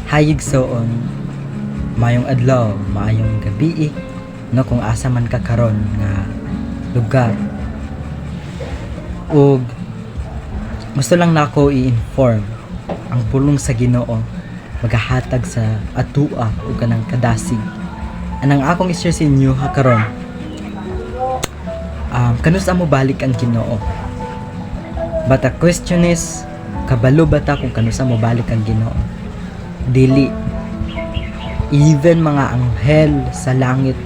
Hayig soon, mayong adlaw, maayong gabi no kung asa man ka karon nga lugar. Ug gusto lang nako i-inform ang pulong sa Ginoo magahatag sa atua ug kanang kadasig. Anang akong i-share sa inyo ha karon. Kanus mo balik ang Ginoo. But the question is, kabalo ba ta kung kanus mo balik ang Ginoo? Dili. Even mga anghel sa langit,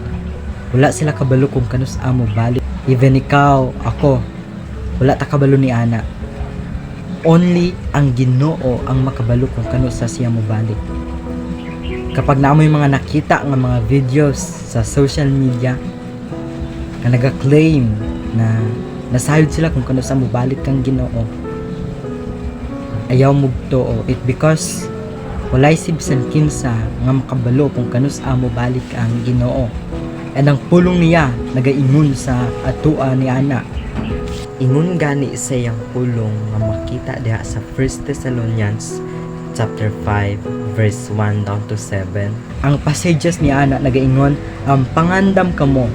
wala sila kabalo kung kanus mo balik. Even ikaw, ako, wala ta kabalo ni ana. Only ang Ginoo ang makabalo kung kanus siya mo balik. Kapag naamoy mga nakita nga mga videos sa social media na naga-claim na nasayod sila kung kanus mo balik kang Ginoo, ayaw mo to. It because walay sibsan kinsa nga makabalo kung kanus mo balik ang Ginoo. And ang pulong niya nagaingon sa atua ni ana. Ingon gani sa iyang pulong nga makita diha sa 1 Thessalonians chapter 5 verse 1 down to 7. Ang passages ni ana nagaingon, pangandam kamo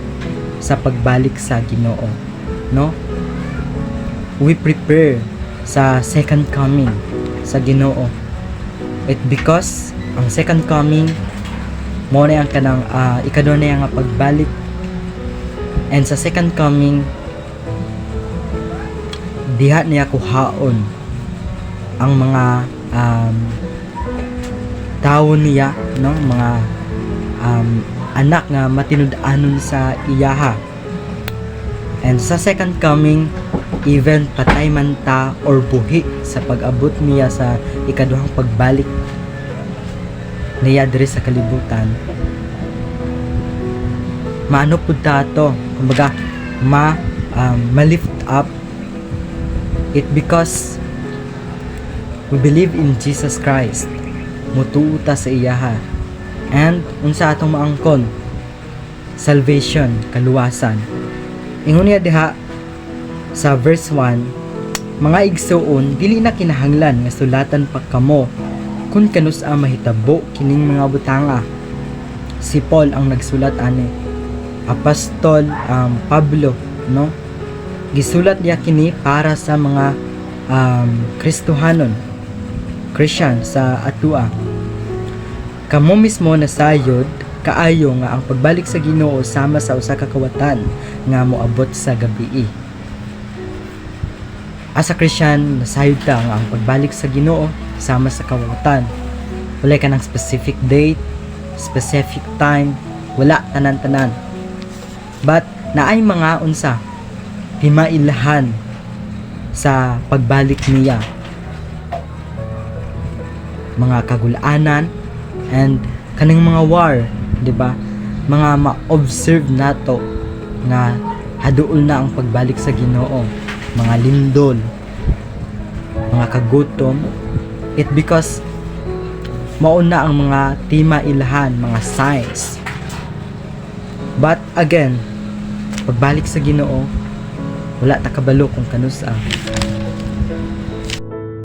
sa pagbalik sa Ginoo, no? We prepare sa second coming sa Ginoo. It because ang second coming mo na ang kanang ikadua na nga pagbalik. And sa second coming diha niya kuhaon ang mga tao niya, no, mga anak nga matinud-anon sa iyaha. And sa second coming, even patay man ta or buhi sa pag-abot niya sa ikaduhang pagbalik niya diri sa kalibutan, maano pud ta to, kumbaga ma-lift up it because we believe in Jesus Christ. Mutuo ta sa iyaha. And unsa atong maangkon? Salvation, kaluwasan. Ingon niya diha sa verse 1, mga igsoon, dili na kinahanglan nga sulatan pa kamo kung kanus mahitabo kining mga butanga. Si Paul ang nagsulat ani. Apostol Pablo, no? Gisulat niya kini para sa mga Kristohanon, Christian sa atua. Kamo mismo nasayod kaayo nga ang pagbalik sa Ginoo sama sa usa ka kawatan nga moabot sa gabii. As a Christian, nasayod ta nga ang pagbalik sa Ginoo sama sa kawatan. Wala ka ng specific date, specific time, wala tanan-tanan. But naay mga unsa himailahan sa pagbalik niya, mga kagulanan and kaning mga war, di ba? Mga ma-observe nato nga haduol na ang pagbalik sa Ginoo, mga lindol, mga kagutom. It because mauna ang mga tima ilahan, mga signs. But again, pagbalik sa Ginoo, wala ta kabalo kung kanus